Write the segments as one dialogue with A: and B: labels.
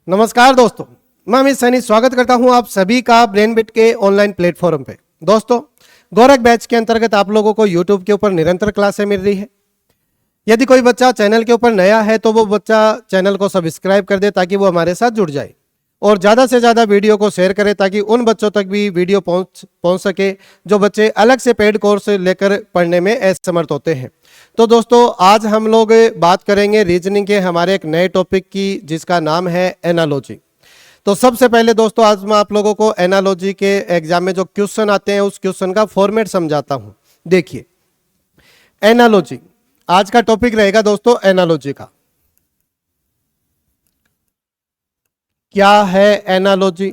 A: नमस्कार दोस्तों, मैं अमित सैनी स्वागत करता हूं आप सभी का ब्रेनबिट के ऑनलाइन प्लेटफॉर्म पे। दोस्तों, गोरख बैच के अंतर्गत आप लोगों को यूट्यूब के ऊपर निरंतर क्लासें मिल रही है। यदि कोई बच्चा चैनल के ऊपर नया है तो वो बच्चा चैनल को सब्सक्राइब कर दे ताकि वो हमारे साथ जुड़ जाए और ज़्यादा से ज़्यादा वीडियो को शेयर करें ताकि उन बच्चों तक भी वीडियो पहुंच सके जो बच्चे अलग से पेड कोर्स लेकर पढ़ने में असमर्थ होते हैं। तो दोस्तों, आज हम लोग बात करेंगे रीजनिंग के हमारे एक नए टॉपिक की जिसका नाम है एनालॉजी। तो सबसे पहले दोस्तों, आज मैं आप लोगों को एनालॉजी के एग्जाम में जो क्वेश्चन आते हैं उस क्वेश्चन का फॉर्मेट समझाता हूं। देखिए, एनालॉजी आज का टॉपिक रहेगा दोस्तों। एनालॉजी का क्या है, एनालॉजी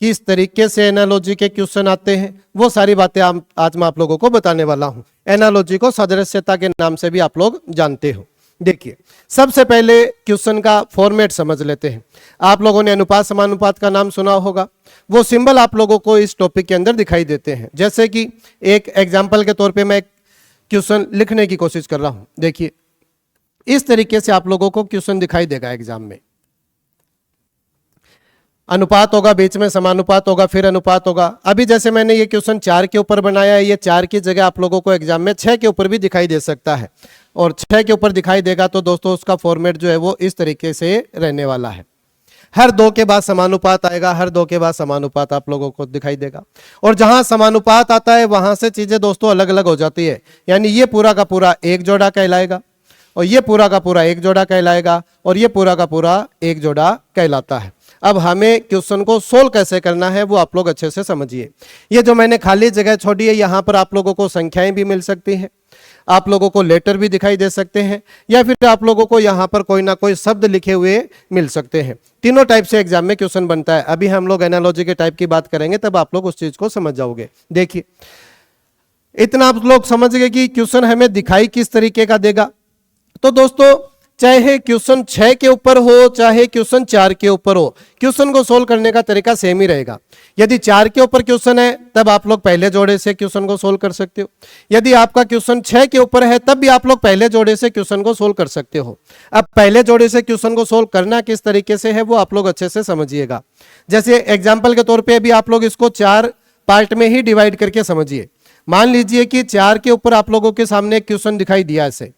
A: किस तरीके से एनालॉजी के क्वेश्चन आते हैं, वो सारी बातें आज मैं आप लोगों को बताने वाला हूं। एनालॉजी को सादृश्यता के नाम से भी आप लोग जानते हो। देखिए, सबसे पहले क्वेश्चन का फॉर्मेट समझ लेते हैं। आप लोगों ने अनुपात समानुपात का नाम सुना होगा। वो सिंबल आप लोगों को इस टॉपिक के अंदर दिखाई देते हैं। जैसे कि एक एग्जाम्पल के तौर पे मैं क्वेश्चन लिखने की कोशिश कर रहा हूं। देखिए, इस तरीके से आप लोगों को क्वेश्चन दिखाई देगा एग्जाम में। अनुपात होगा, बीच में समानुपात होगा, फिर अनुपात होगा। अभी जैसे मैंने ये क्वेश्चन 4 के ऊपर बनाया है, ये 4 की जगह आप लोगों को एग्जाम में 6 के ऊपर भी दिखाई दे सकता है और 6 के ऊपर दिखाई देगा तो दोस्तों उसका फॉर्मेट जो है वो इस तरीके से रहने वाला है। हर 2 के बाद समानुपात आएगा, हर 2 के बाद समानुपात आप लोगों को दिखाई देगा। और जहां समानुपात आता है वहां से चीजें दोस्तों अलग अलग हो जाती है। यानी ये पूरा का पूरा एक जोड़ा कहलाएगा और ये पूरा का पूरा एक जोड़ा कहलाएगा और ये पूरा का पूरा एक जोड़ा कहलाता है। अब हमें क्वेश्चन को सोल्व कैसे करना है वो आप लोग अच्छे से समझिए। ये जो मैंने खाली जगह छोड़ी है, यहाँ पर आप लोगों को संख्याएं भी मिल सकती हैं, आप लोगों को लेटर भी दिखाई दे सकते हैं, या फिर आप लोगों को यहाँ पर कोई ना कोई शब्द लिखे हुए मिल सकते हैं। तीनों टाइप से एग्जाम में क्वेश्चन बनता है। अभी हम लोग एनालॉजी के टाइप की बात करेंगे तब आप लोग उस चीज को समझ जाओगे। देखिए, इतना आप लोग समझ गए कि क्वेश्चन हमें दिखाई किस तरीके का देगा। तो दोस्तों, चाहे क्वेश्चन 6 के ऊपर हो चाहे क्वेश्चन 4 के ऊपर हो, क्वेश्चन को सोल्व करने का तरीका सेम ही रहेगा। यदि 4 के ऊपर क्वेश्चन है तब आप लोग पहले जोड़े से क्वेश्चन को सोल्व कर सकते हो। यदि आपका क्वेश्चन 6 के ऊपर है तब भी आप लोग पहले जोड़े से क्वेश्चन को सोल्व कर सकते हो। अब पहले जोड़े से क्वेश्चन को सोल्व करना किस तरीके से है वो आप लोग अच्छे से समझिएगा। जैसे एग्जाम्पल के तौर पर अभी आप लोग इसको 4 पार्ट में ही डिवाइड करके समझिए। मान लीजिए कि 4 के ऊपर आप लोगों के सामने एक क्वेश्चन दिखाई दिया ऐसे,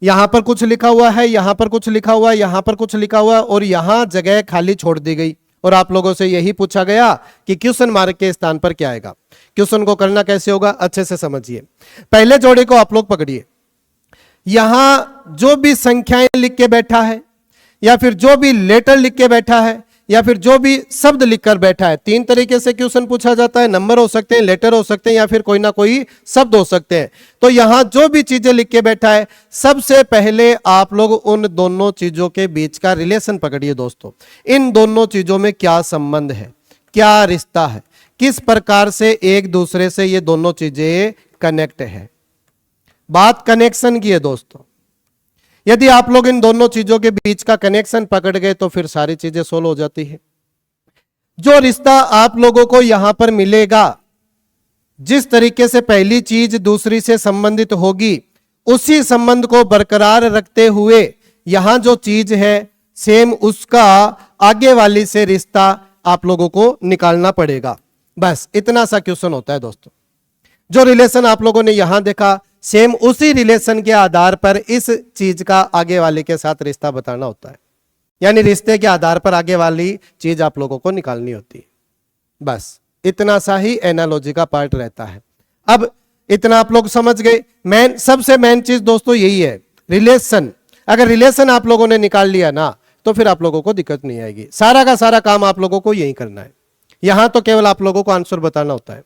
A: यहां पर कुछ लिखा हुआ है, यहां पर कुछ लिखा हुआ है, यहां पर कुछ लिखा हुआ है और यहां जगह खाली छोड़ दी गई और आप लोगों से यही पूछा गया कि क्वेश्चन मार्क के स्थान पर क्या आएगा। क्वेश्चन को करना कैसे होगा अच्छे से समझिए। पहले जोड़े को आप लोग पकड़िए। यहां जो भी संख्याएं लिख के बैठा है या फिर जो भी लेटर लिख के बैठा है या फिर जो भी शब्द लिखकर बैठा है, 3 तरीके से क्वेश्चन पूछा जाता है। नंबर हो सकते हैं, लेटर हो सकते हैं या फिर कोई ना कोई शब्द हो सकते हैं। तो यहां जो भी चीजें लिख के बैठा है, सबसे पहले आप लोग उन दोनों चीजों के बीच का रिलेशन पकड़िए। दोस्तों, इन दोनों चीजों में क्या संबंध है, क्या रिश्ता है, किस प्रकार से एक दूसरे से ये दोनों चीजें कनेक्ट है। बात कनेक्शन की है दोस्तों। यदि आप लोग इन दोनों चीजों के बीच का कनेक्शन पकड़ गए तो फिर सारी चीजें सोल्व हो जाती है। जो रिश्ता आप लोगों को यहां पर मिलेगा, जिस तरीके से पहली चीज दूसरी से संबंधित होगी, उसी संबंध को बरकरार रखते हुए यहां जो चीज है सेम उसका आगे वाली से रिश्ता आप लोगों को निकालना पड़ेगा। बस इतना सा क्वेश्चन होता है दोस्तों। जो रिलेशन आप लोगों ने यहां देखा, सेम उसी रिलेशन के आधार पर इस चीज का आगे वाले के साथ रिश्ता बताना होता है। यानी रिश्ते के आधार पर आगे वाली चीज आप लोगों को निकालनी होती है। बस इतना सा ही एनालॉजी का पार्ट रहता है। अब इतना आप लोग समझ गए। सबसे मेन चीज दोस्तों यही है, रिलेशन। अगर रिलेशन आप लोगों ने निकाल लिया ना तो फिर आप लोगों को दिक्कत नहीं आएगी। सारा का सारा काम आप लोगों को यही करना है। यहां तो केवल आप लोगों को आंसर बताना होता है।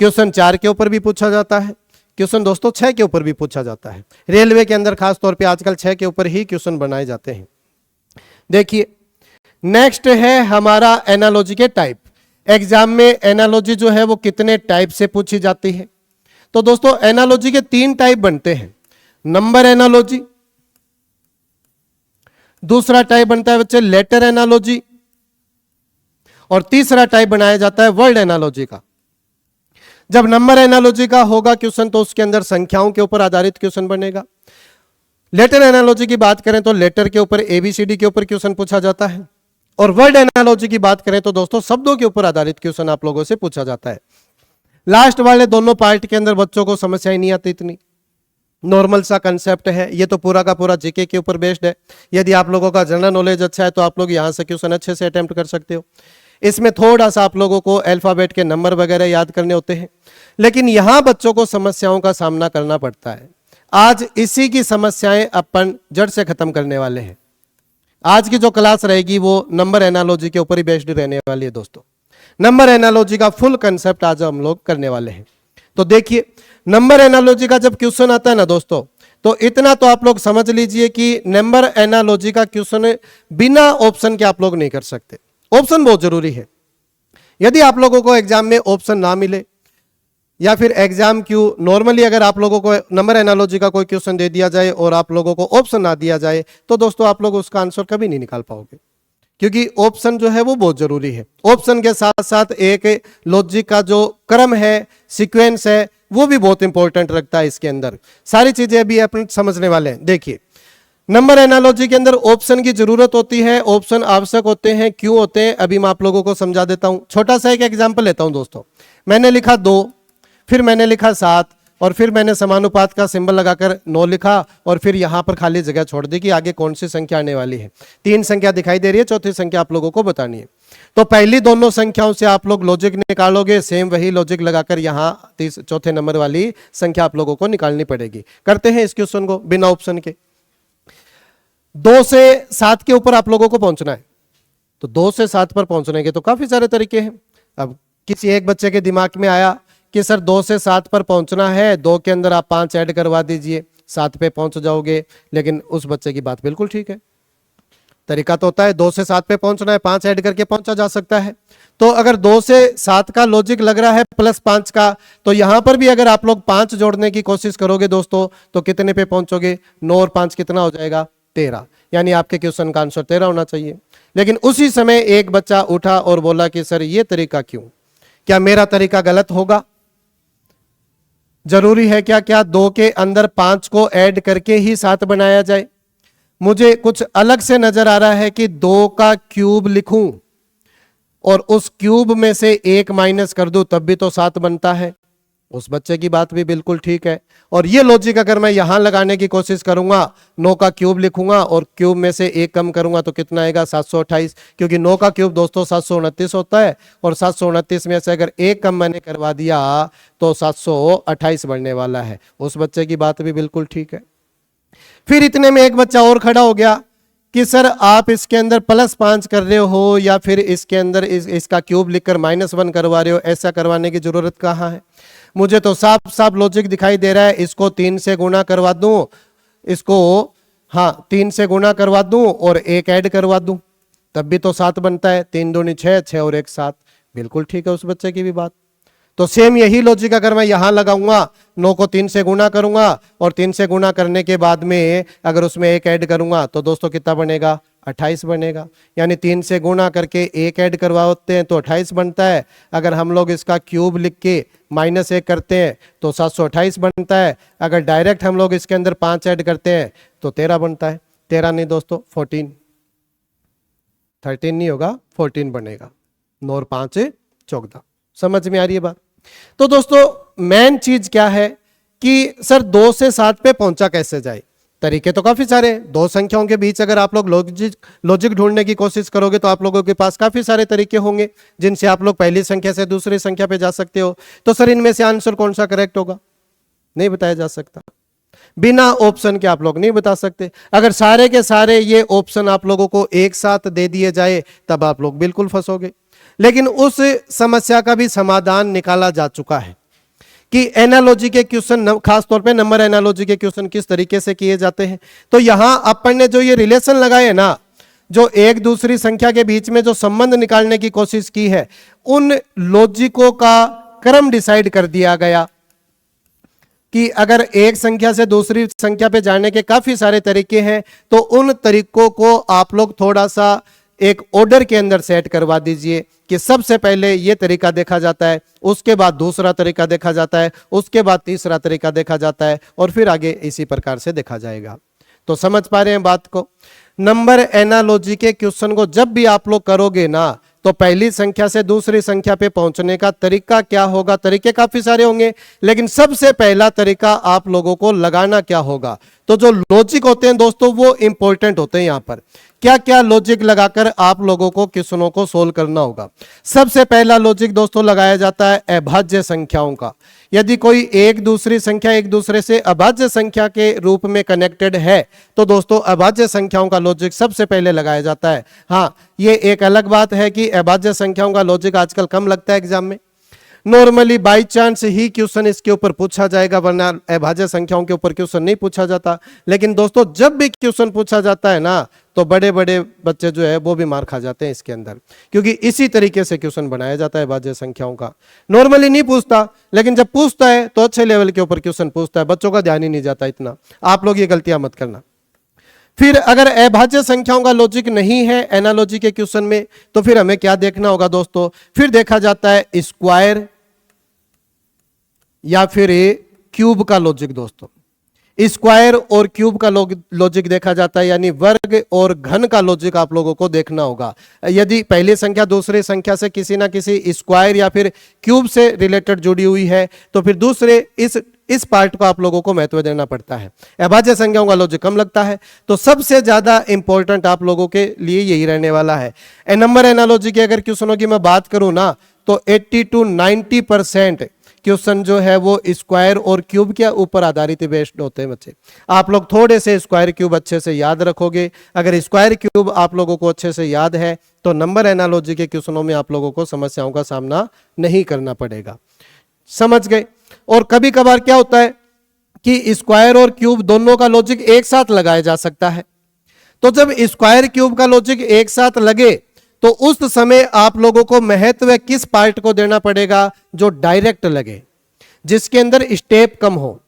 A: क्वेश्चन 4 के ऊपर भी पूछा जाता है, क्वेश्चन दोस्तों 6 के ऊपर भी पूछा जाता है। रेलवे के अंदर खास तौर पे आजकल 6 के ऊपर ही क्वेश्चन बनाए जाते हैं। देखिए, नेक्स्ट है हमारा एनालॉजी के टाइप। एग्जाम में एनालॉजी जो है वो कितने टाइप से पूछी जाती है। तो दोस्तों, एनालॉजी के 3 टाइप बनते हैं। नंबर एनालॉजी, दूसरा टाइप बनता है बच्चे लेटर एनालॉजी और तीसरा टाइप बनाया जाता है वर्ड एनालॉजी का। जब नंबर एनालॉजी का होगा क्वेश्चन तो उसके अंदर संख्याओं के ऊपर आधारित क्वेश्चन बनेगा। लेटर एनालॉजी की बात करें तो लेटर के ऊपर एबीसीडी के ऊपर क्वेश्चन पूछा जाता है, और वर्ड एनालॉजी की बात करें तो दोस्तों शब्दों के ऊपर आधारित क्वेश्चन आप लोगों से पूछा जाता है। लास्ट वाले दोनों पार्ट के अंदर बच्चों को समस्याएं नहीं आती, इतनी नॉर्मल सा कंसेप्ट है। ये तो पूरा का पूरा जीके के ऊपर बेस्ड है। यदि आप लोगों का जनरल नॉलेज अच्छा है तो आप लोग यहां से क्वेश्चन अच्छे से अटेम्प्ट कर सकते हो। इसमें थोड़ा सा आप लोगों को अल्फाबेट के नंबर वगैरह याद करने होते हैं, लेकिन यहां बच्चों को समस्याओं का सामना करना पड़ता है। आज इसी की समस्याएं अपन जड़ से खत्म करने वाले हैं। आज की जो क्लास रहेगी वो नंबर एनालॉजी के ऊपर ही बेस्ड रहने वाली है दोस्तों। नंबर एनालॉजी का फुल कंसेप्ट आज हम लोग करने वाले हैं। तो देखिए, नंबर एनालॉजी का जब क्वेश्चन आता है ना दोस्तों, तो इतना तो आप लोग समझ लीजिए कि नंबर एनालॉजी का क्वेश्चन बिना ऑप्शन के आप लोग नहीं कर सकते। ऑप्शन बहुत जरूरी है। यदि आप लोगों को एग्जाम में ऑप्शन ना मिले, या फिर एग्जाम क्यों नॉर्मली अगर आप लोगों को नंबर एनालॉजी का कोई क्वेश्चन दे दिया जाए और आप लोगों को ऑप्शन ना दिया जाए, तो दोस्तों आप लोग उसका आंसर कभी नहीं निकाल पाओगे, क्योंकि ऑप्शन जो है वो बहुत जरूरी है। ऑप्शन के साथ साथ एक लॉजिक का जो क्रम है, सीक्वेंस है, वो भी बहुत इंपॉर्टेंट रखता है। इसके अंदर सारी चीजें अभी अपन समझने वाले हैं। देखिए, नंबर एनालॉजी के अंदर ऑप्शन की जरूरत होती है, ऑप्शन आवश्यक होते हैं। क्यों होते हैं अभी मैं आप लोगों को समझा देता हूं। छोटा सा एक एग्जांपल लेता हूं दोस्तों। मैंने लिखा 2, फिर मैंने लिखा 7, और फिर मैंने समानुपात का सिंबल लगाकर 9 लिखा, और फिर यहां पर खाली जगह छोड़ दी कि आगे कौन सी संख्या आने वाली है। 3 संख्या दिखाई दे रही है, चौथी संख्या आप लोगों को बतानी है। तो पहली दोनों संख्याओं से आप लोग लॉजिक निकालोगे, सेम वही लॉजिक लगाकर यहां चौथे नंबर वाली संख्या आप लोगों को निकालनी पड़ेगी। करते हैं इस क्वेश्चन को बिना ऑप्शन के। 2 से 7 के ऊपर आप लोगों को पहुंचना है, तो 2 से 7 पर पहुंचने के तो काफी सारे तरीके हैं। अब किसी एक बच्चे के दिमाग में आया कि सर 2 से 7 पर पहुंचना है, 2 के अंदर आप 5 ऐड करवा दीजिए, 7 पे पहुंच जाओगे। लेकिन उस बच्चे की बात बिल्कुल ठीक है। तरीका तो होता है 2 से 7 पे पहुंचना है, 5 ऐड करके पहुंचा जा सकता है। तो अगर 2 से 7 का लॉजिक लग रहा है प्लस 5 का, तो यहां पर भी अगर आप लोग 5 जोड़ने की कोशिश करोगे दोस्तों, तो कितने पे पहुंचोगे? 9 और 5 कितना हो जाएगा? 13। यानी आपके क्वेश्चन का आंसर 13 होना चाहिए। लेकिन उसी समय एक बच्चा उठा और बोला कि सर ये तरीका क्यों, क्या मेरा तरीका गलत होगा? जरूरी है क्या 2 के अंदर 5 को ऐड करके ही 7 बनाया जाए? मुझे कुछ अलग से नजर आ रहा है कि 2 का क्यूब लिखूं और उस क्यूब में से 1 माइनस कर दूं, तब भी तो 7 बनता है। उस बच्चे की बात भी बिल्कुल ठीक है। और ये लॉजिक अगर मैं यहां लगाने की कोशिश करूंगा, 9 का क्यूब लिखूंगा और क्यूब में से 1 कम करूंगा तो कितना आएगा? 728। क्योंकि 9 का क्यूब दोस्तों 729 होता है, और 729 में से अगर 1 कम मैंने करवा दिया तो 728 बनने वाला है। उस बच्चे की बात भी बिल्कुल ठीक है। फिर इतने में एक बच्चा और खड़ा हो गया कि सर आप इसके अंदर +5 कर रहे हो, या फिर इसके अंदर इसका क्यूब लिखकर -1 करवा रहे हो। ऐसा करवाने की जरूरत कहाँ है? मुझे तो साफ साफ लॉजिक दिखाई दे रहा है। इसको 3 से गुणा करवा दूं, इसको 3 से गुणा करवा दूं और 1 ऐड करवा दूं, तब भी तो 7 बनता है। 3 दूनी 6, 6 और 1 7। बिल्कुल ठीक है उस बच्चे की भी बात। तो सेम यही लॉजिक अगर मैं यहां लगाऊंगा, 9 को 3 से गुणा करूंगा और 3 से गुणा करने के बाद में अगर उसमें 1 ऐड करूंगा तो दोस्तों कितना बनेगा? 28 बनेगा। यानी 3 से गुणा करके 1 ऐड करवाते हैं तो 28 बनता है। अगर हम लोग इसका क्यूब लिख के -1 करते हैं तो 728 बनता है। अगर डायरेक्ट हम लोग इसके अंदर 5 ऐड करते हैं तो 13 बनता है। 13 नहीं दोस्तों, 14। 13 नहीं होगा, 14 बनेगा। 9 और 5 14। समझ में आ रही है बात? तो दोस्तों मेन चीज क्या है कि सर 2 से 7 पे पहुंचा कैसे जाए? तरीके तो काफी सारे हैं। 2 संख्याओं के बीच अगर आप लोग लॉजिक ढूंढने की कोशिश करोगे तो आप लोगों के पास काफी सारे तरीके होंगे जिनसे आप लोग पहली संख्या से दूसरी संख्या पे जा सकते हो। तो सर इनमें से आंसर कौन सा करेक्ट होगा? नहीं बताया जा सकता। बिना ऑप्शन के आप लोग नहीं बता सकते। अगर सारे के सारे ये ऑप्शन आप लोगों को एक साथ दे दिए जाए तब आप लोग बिल्कुल फंसोगे। लेकिन उस समस्या का भी समाधान निकाला जा चुका है कि एनालॉजी के क्वेश्चन, खास तौर पे नंबर एनालॉजी के क्वेश्चन किस तरीके से किए जाते हैं। तो यहां अपन ने जो ये रिलेशन लगाए ना, जो एक दूसरी संख्या के बीच में जो संबंध निकालने की कोशिश की है, उन लॉजिकों का क्रम डिसाइड कर दिया गया कि अगर एक संख्या से दूसरी संख्या पे जाने के काफी सारे तरीके हैं, तो उन तरीकों को आप लोग थोड़ा सा एक ऑर्डर के अंदर सेट करवा दीजिए कि सबसे पहले ये तरीका देखा जाता है, उसके बाद दूसरा तरीका देखा जाता है, उसके बाद तीसरा तरीका देखा जाता है, और फिर आगे इसी प्रकार से देखा जाएगा। तो समझ पा रहे हैं बात को। नंबर एनालॉजी के क्वेश्चन को जब भी आप लोग करोगे ना, तो पहली संख्या से दूसरी संख्या पे पहुंचने का तरीका क्या होगा? तरीके काफी सारे होंगे, लेकिन सबसे पहला तरीका आप लोगों को लगाना क्या होगा? तो जो लॉजिक होते हैं दोस्तों वो इंपॉर्टेंट होते हैं। यहां पर क्या क्या लॉजिक लगाकर आप लोगों को क्वेश्चनों को सोल्व करना होगा। सबसे पहला लॉजिक दोस्तों लगाया जाता है अभाज्य संख्याओं का। यदि कोई एक दूसरी संख्या एक दूसरे से अभाज्य संख्या के रूप में कनेक्टेड है, तो दोस्तों अभाज्य संख्याओं का लॉजिक सबसे पहले लगाया जाता है। हाँ, ये एक अलग बात है कि अभाज्य संख्याओं का लॉजिक आजकल कम लगता है एग्जाम में। Normally by chance he question इसके ऊपर पूछा जाएगा, वरना अभाज्य संख्याओं के ऊपर क्वेश्चन नहीं पूछा जाता। लेकिन दोस्तों जब भी क्वेश्चन पूछा जाता है ना, तो बड़े बड़े बच्चे जो है वो भी मार खा जाते हैं इसके अंदर, क्योंकि इसी तरीके से क्वेश्चन बनाया जाता है अभाज्य संख्याओं का। नॉर्मली नहीं पूछता, लेकिन जब पूछता है तो अच्छे लेवल के ऊपर क्वेश्चन पूछता है, बच्चों का ध्यान ही नहीं जाता इतना। आप लोग ये गलतियां मत करना। फिर अगर अभाज्य संख्याओं का लॉजिक नहीं है एनालॉजी के क्वेश्चन में, तो फिर हमें क्या देखना होगा दोस्तों? फिर देखा जाता है स्क्वायर या फिर क्यूब का लॉजिक। दोस्तों स्क्वायर और क्यूब का लॉजिक देखा जाता है, यानी वर्ग और घन का लॉजिक आप लोगों को देखना होगा। यदि पहली संख्या दूसरी संख्या से किसी ना किसी स्क्वायर या फिर क्यूब से रिलेटेड जुड़ी हुई है, तो फिर दूसरे इस पार्ट को आप लोगों को महत्व देना पड़ता है। अभाज्य संख्याओं का लॉजिक कम लगता है, तो सबसे ज्यादा इंपॉर्टेंट आप लोगों के लिए यही रहने वाला है। नंबर एनालॉजी की अगर क्वेश्चनों की मैं बात करूं ना, तो 80 to 90% क्वेश्चन जो है वो स्क्वायर और क्यूब के ऊपर आधारित बेस्ड होते हैं बच्चे। आप लोग थोड़े से स्क्वायर क्यूब अच्छे से याद रखोगे। अगर स्क्वायर क्यूब आप लोगों को अच्छे से याद है, तो नंबर एनालॉजी के क्वेश्चनों में आप लोगों को समस्याओं का सामना नहीं करना पड़ेगा। समझ गए? और कभी कभार क्या होता है कि स्क्वायर और क्यूब दोनों का लॉजिक एक साथ लगाया जा सकता है। तो जब स्क्वायर क्यूब का लॉजिक एक साथ लगे, तो उस समय आप लोगों को महत्व किस पार्ट को देना पड़ेगा? जो डायरेक्ट लगे, जिसके अंदर स्टेप कम हो।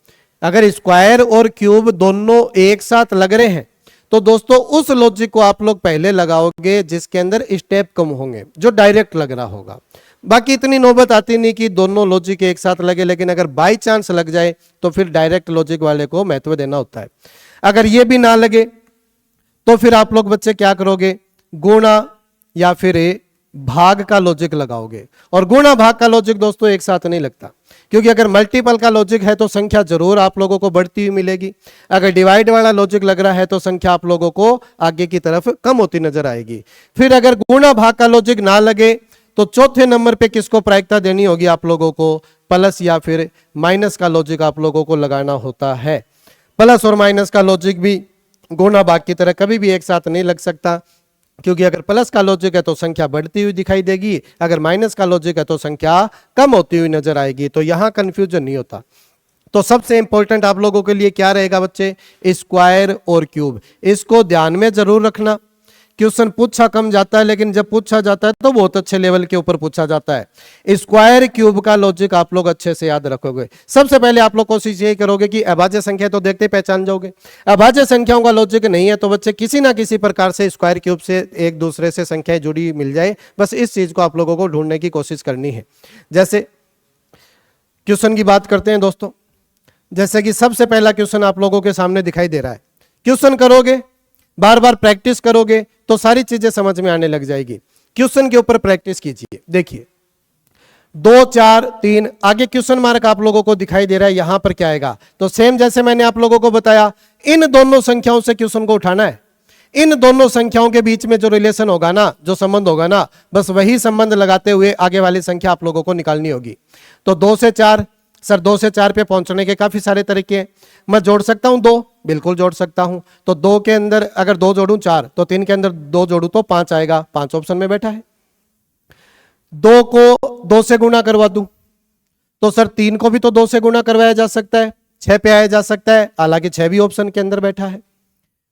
A: अगर स्क्वायर और क्यूब दोनों एक साथ लग रहे हैं, तो दोस्तों उस लॉजिक को आप लोग पहले लगाओगे जिसके अंदर स्टेप कम होंगे, जो डायरेक्ट लग रहा होगा। बाकी इतनी नौबत आती नहीं कि दोनों लॉजिक एक साथ लगे, लेकिन अगर बाई चांस लग जाए तो फिर डायरेक्ट लॉजिक वाले को महत्व देना होता है। अगर ये भी ना लगे, तो फिर आप लोग बच्चे क्या करोगे? गुणा या फिर भाग का लॉजिक लगाओगे। और गुणा भाग का लॉजिक दोस्तों एक साथ नहीं लगता, क्योंकि अगर मल्टीपल का लॉजिक है तो संख्या जरूर आप लोगों को बढ़ती हुई मिलेगी। अगर डिवाइड वाला लॉजिक लग रहा है तो संख्या आप लोगों को आगे की तरफ कम होती नजर आएगी। फिर अगर गुणा भाग का लॉजिक ना लगे, तो चौथे नंबर पे किसको प्रायिकता देनी होगी आप लोगों को? प्लस या फिर माइनस का लॉजिक आप लोगों को लगाना होता है। प्लस और माइनस का लॉजिक भी गुणा भाग की तरह कभी भी एक साथ नहीं लग सकता, क्योंकि अगर प्लस का लॉजिक है तो संख्या बढ़ती हुई दिखाई देगी, अगर माइनस का लॉजिक है तो संख्या कम होती हुई नजर आएगी। तो यहां कंफ्यूजन नहीं होता। तो सबसे इंपॉर्टेंट आप लोगों के लिए क्या रहेगा बच्चे? स्क्वायर और क्यूब। इसको ध्यान में जरूर रखना। क्वेश्चन पूछा कम जाता है, लेकिन जब पूछा जाता है तो बहुत अच्छे लेवल के ऊपर पूछा जाता है। स्क्वायर क्यूब का लॉजिक आप लोग अच्छे से याद रखोगे। सबसे पहले आप लोग कोशिश यही करोगे कि अभाज्य संख्या तो देखते पहचान जाओगे। अभाज्य संख्याओं का लॉजिक नहीं है तो बच्चे किसी ना किसी प्रकार से स्क्वायर क्यूब से एक दूसरे से संख्याएं जुड़ी मिल जाए, बस इस चीज को आप लोगों को ढूंढने की कोशिश करनी है। जैसे क्वेश्चन की बात करते हैं दोस्तों, जैसे कि सबसे पहला क्वेश्चन आप लोगों के सामने दिखाई दे रहा है। क्वेश्चन करोगे, बार बार प्रैक्टिस करोगे तो सारी चीजें समझ में आने लग जाएगी। क्वेश्चन के ऊपर प्रैक्टिस कीजिए। देखिए 2 4 3 आगे क्वेश्चन मार्क आप लोगों को दिखाई दे रहा है। यहां पर क्या आएगा? तो सेम जैसे मैंने आप लोगों को बताया, इन दोनों संख्याओं से क्वेश्चन को उठाना है। इन दोनों संख्याओं के बीच में जो रिलेशन होगा ना, जो संबंध होगा ना, बस वही संबंध लगाते हुए आगे वाली संख्या आप लोगों को निकालनी होगी। तो 2 से 4, सर 2 से 4 पे पहुंचने के काफी सारे तरीके हैं। मैं जोड़ सकता हूं 2, बिल्कुल जोड़ सकता हूं। तो 2 के अंदर अगर 2 जोड़ूं 4, तो 3 के अंदर 2 जोड़ूं तो 5 आएगा। 5 ऑप्शन में बैठा है। 2 को 2 से गुणा करवा दूं तो सर 3 को भी तो 2 से गुणा करवाया जा सकता है, 6 पे आया जा सकता है। हालांकि 6 भी ऑप्शन के अंदर बैठा है।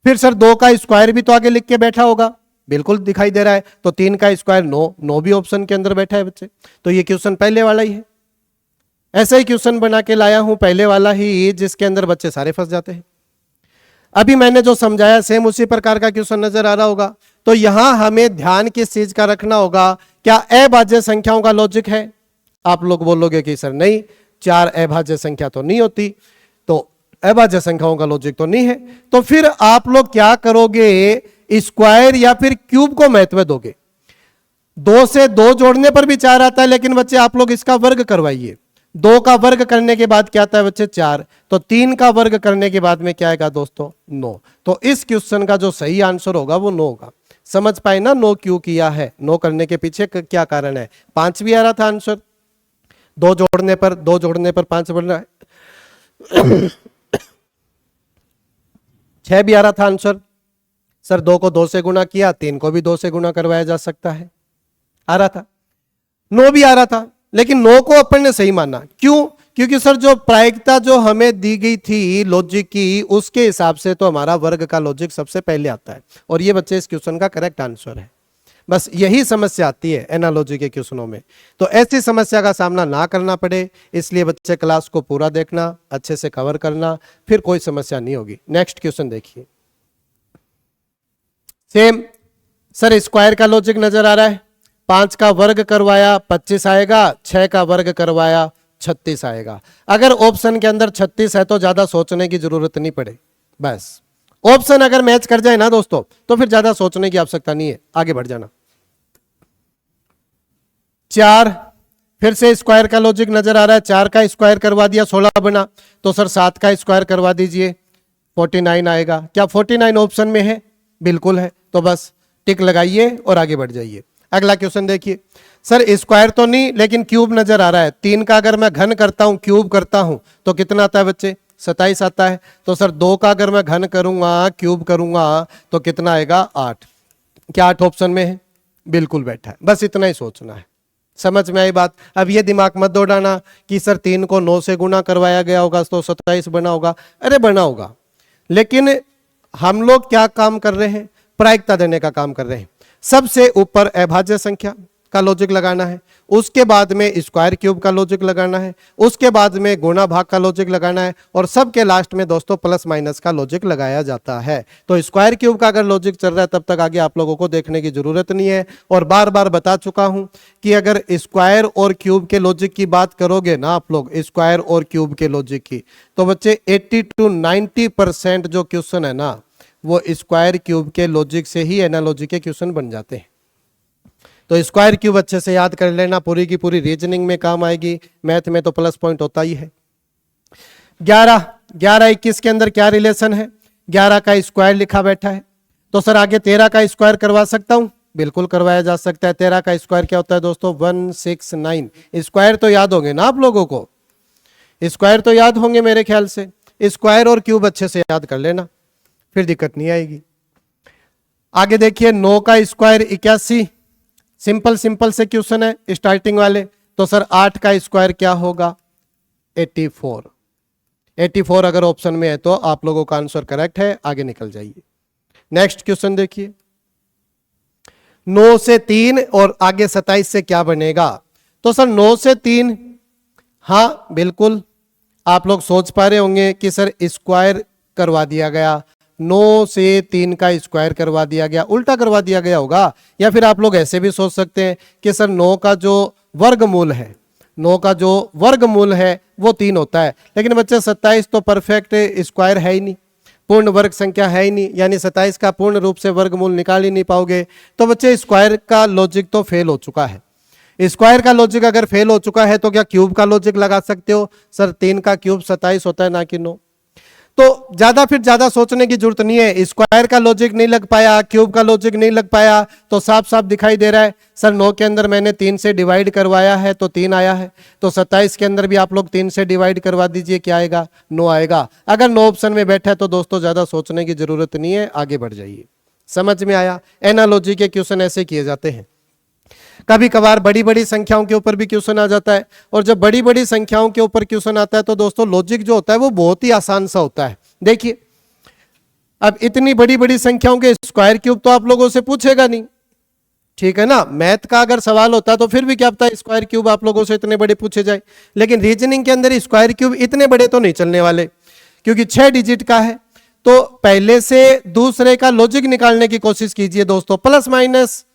A: फिर सर 2 का स्क्वायर भी तो आगे लिख के बैठा होगा, बिल्कुल दिखाई दे रहा है। तो 3 का स्क्वायर 9, 9 भी ऑप्शन के अंदर बैठा है बच्चे। तो ये क्वेश्चन पहले वाला ही है। ऐसा ही क्वेश्चन बना के लाया हूं, पहले वाला ही, जिसके अंदर बच्चे सारे फंस जाते हैं। अभी मैंने जो समझाया सेम उसी प्रकार का क्वेश्चन नजर आ रहा होगा। तो यहां हमें ध्यान किस चीज का रखना होगा? क्या अभाज्य संख्याओं का लॉजिक है? आप लोग बोलोगे कि सर नहीं, 4 अभाज्य संख्या तो नहीं होती। तो अभाज्य संख्याओं का लॉजिक तो नहीं है। तो फिर आप लोग क्या करोगे, स्क्वायर या फिर क्यूब को महत्व दोगे। 2 से 2 जोड़ने पर भी 4 आता है, लेकिन बच्चे आप लोग इसका वर्ग करवाइए। 2 का वर्ग करने के बाद क्या आता है बच्चे 4, तो 3 का वर्ग करने के बाद में क्या आएगा दोस्तों 9। तो इस क्वेश्चन का जो सही आंसर होगा वो 9 होगा। समझ पाए ना 9 क्यों किया है, 9 करने के पीछे क्या कारण है। 5 भी आ रहा था आंसर, 2 जोड़ने पर 5 बढ़ना है। 6 भी आ रहा था आंसर, सर 2 को 2 से गुना किया, 3 को भी 2 से गुना करवाया जा सकता है, आ रहा था। 9 भी आ रहा था, लेकिन 9 को अपन ने सही माना। क्यों? क्योंकि सर जो प्रायिकता जो हमें दी गई थी लॉजिक की, उसके हिसाब से तो हमारा वर्ग का लॉजिक सबसे पहले आता है, और ये बच्चे इस क्वेश्चन का करेक्ट आंसर है। बस यही समस्या आती है एनालॉजी के क्वेश्चनों में। तो ऐसी समस्या का सामना ना करना पड़े, इसलिए बच्चे क्लास को पूरा देखना, अच्छे से कवर करना, फिर कोई समस्या नहीं होगी। नेक्स्ट क्वेश्चन देखिए, सेम सर स्क्वायर का लॉजिक नजर आ रहा है। 5 का वर्ग करवाया 25 आएगा, 6 का वर्ग करवाया 36 आएगा। अगर ऑप्शन के अंदर 36 है तो ज्यादा सोचने की जरूरत नहीं पड़े, बस ऑप्शन अगर मैच कर जाए ना दोस्तों तो फिर ज्यादा सोचने की आवश्यकता नहीं है, आगे बढ़ जाना। 4 फिर से स्क्वायर का लॉजिक नजर आ रहा है। 4 का स्क्वायर करवा दिया 16 बना, तो सर 7 का स्क्वायर करवा दीजिए 49 आएगा। क्या 49 ऑप्शन में है? बिल्कुल है, तो बस टिक लगाइए और आगे बढ़ जाइए। अगला क्वेश्चन देखिए, सर स्क्वायर तो नहीं लेकिन क्यूब नजर आ रहा है। 3 का अगर मैं घन करता हूं, क्यूब करता हूं, तो कितना आता है बच्चे 27 आता है। तो सर 2 का अगर मैं घन करूंगा, क्यूब करूंगा, तो कितना आएगा 8। क्या 8 ऑप्शन में है? बिल्कुल बैठा है, बस इतना ही सोचना है। समझ में आई बात? अब ये दिमाग मत दौड़ाना कि सर 3 को 9 से गुना करवाया गया होगा तो 27 बना होगा। अरे बना होगा, लेकिन हम लोग क्या काम कर रहे हैं, प्रायिकता देने का काम कर रहे हैं। सबसे ऊपर अभाज्य संख्या का लॉजिक लगाना है, उसके बाद में स्क्वायर क्यूब का लॉजिक लगाना है, उसके बाद में गुणा भाग का लॉजिक लगाना है, और सबके लास्ट में दोस्तों प्लस माइनस का लॉजिक लगाया जाता है। तो स्क्वायर क्यूब का अगर लॉजिक चल रहा है तब तक आगे आप लोगों को देखने की जरूरत नहीं है। और बार बार बता चुका हूं कि अगर स्क्वायर और क्यूब के लॉजिक की बात करोगे ना आप लोग, स्क्वायर और क्यूब के लॉजिक की, तो बच्चे 80 to 90% जो क्वेश्चन है ना वो स्क्वायर क्यूब के लॉजिक से ही एनालॉजी के क्वेश्चन बन जाते हैं। तो स्क्वायर क्यूब अच्छे से याद कर लेना, पूरी की पूरी रीजनिंग में काम आएगी, मैथ में तो प्लस पॉइंट होता ही है। 11 21 के अंदर क्या रिलेशन है? 11 का स्क्वायर लिखा बैठा है, तो सर आगे 13 का स्क्वायर करवा सकता हूं? बिल्कुल करवाया जा सकता है। 13 का स्क्वायर क्या होता है दोस्तों 169। स्क्वायर तो याद होंगे ना आप लोगों को, स्क्वायर तो याद होंगे मेरे ख्याल से। स्क्वायर और क्यूब अच्छे से याद कर लेना, फिर दिक्कत नहीं आएगी। आगे देखिए 9 का स्क्वायर 81, सिंपल से क्वेश्चन है स्टार्टिंग वाले। तो सर 8 का स्क्वायर क्या होगा 84 अगर ऑप्शन में है तो आप लोगों का आंसर करेक्ट है, आगे निकल जाइए। नेक्स्ट क्वेश्चन देखिए, 9 से 3 और आगे 27 से क्या बनेगा? तो सर 9 से 3, हाँ बिल्कुल आप लोग सोच पा रहे होंगे कि सर स्क्वायर करवा दिया गया, 9 से 3 का स्क्वायर करवा दिया गया, उल्टा करवा दिया गया होगा। या फिर आप लोग ऐसे भी सोच सकते हैं कि सर 9 का जो वर्गमूल है, 9 का जो वर्गमूल है वो 3 होता है। लेकिन बच्चे 27 तो परफेक्ट स्क्वायर है ही नहीं, पूर्ण वर्ग संख्या है ही नहीं, यानी 27 का पूर्ण रूप से वर्गमूल निकाल ही नहीं पाओगे। तो बच्चे स्क्वायर का लॉजिक तो फेल हो चुका है। स्क्वायर का लॉजिक अगर फेल हो चुका है तो क्या क्यूब का लॉजिक लगा सकते हो? सर 3 का क्यूब 27 होता है, ना कि 9। तो ज्यादा सोचने की जरूरत नहीं है। स्क्वायर का लॉजिक नहीं लग पाया, क्यूब का लॉजिक नहीं लग पाया, तो साफ साफ दिखाई दे रहा है सर 9 के अंदर मैंने 3 से डिवाइड करवाया है तो 3 आया है। तो 27 के अंदर भी आप लोग 3 से डिवाइड करवा दीजिए, क्या आएगा 9 आएगा। अगर 9 ऑप्शन में बैठा है तो दोस्तों ज्यादा सोचने की जरूरत नहीं है, आगे बढ़ जाइए। समझ में आया? एनालॉजी के क्वेश्चन ऐसे किए जाते हैं। कभी कभार बड़ी बड़ी संख्याओं के ऊपर भी क्वेश्चन आ जाता है, और जब बड़ी बड़ी संख्याओं के ऊपर क्वेश्चन आता है तो दोस्तों लॉजिक जो होता है वो बहुत ही आसान सा होता है। देखिए अब इतनी बड़ी बड़ी संख्याओं के स्क्वायर क्यूब तो आप लोगों से पूछेगा नहीं, ठीक है ना। मैथ का अगर सवाल होता तो फिर भी क्या पता स्क्वायर क्यूब आप लोगों से इतने बड़े पूछे जाए, लेकिन रीजनिंग के अंदर स्क्वायर क्यूब इतने बड़े तो नहीं चलने वाले, क्योंकि 6 डिजिट का है। तो पहले से दूसरे का लॉजिक निकालने की कोशिश कीजिए दोस्तों, प्लस माइनस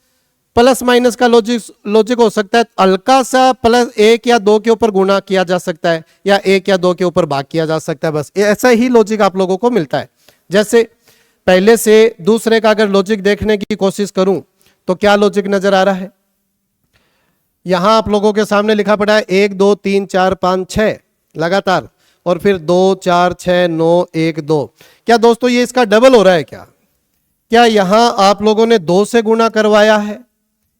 A: प्लस माइनस का लॉजिक हो सकता है, हल्का सा प्लस 1 या 2 के ऊपर गुणा किया जा सकता है, या 1 या 2 के ऊपर भाग किया जा सकता है, बस ऐसा ही लॉजिक आप लोगों को मिलता है। जैसे पहले से दूसरे का अगर लॉजिक देखने की कोशिश करूं तो क्या लॉजिक नजर आ रहा है, यहां आप लोगों के सामने लिखा पड़ा है 1 2 3 4 5 6 लगातार, और फिर 2 4 6 9 1 2। क्या दोस्तों ये इसका डबल हो रहा है क्या यहां आप लोगों ने 2 से गुणा करवाया है?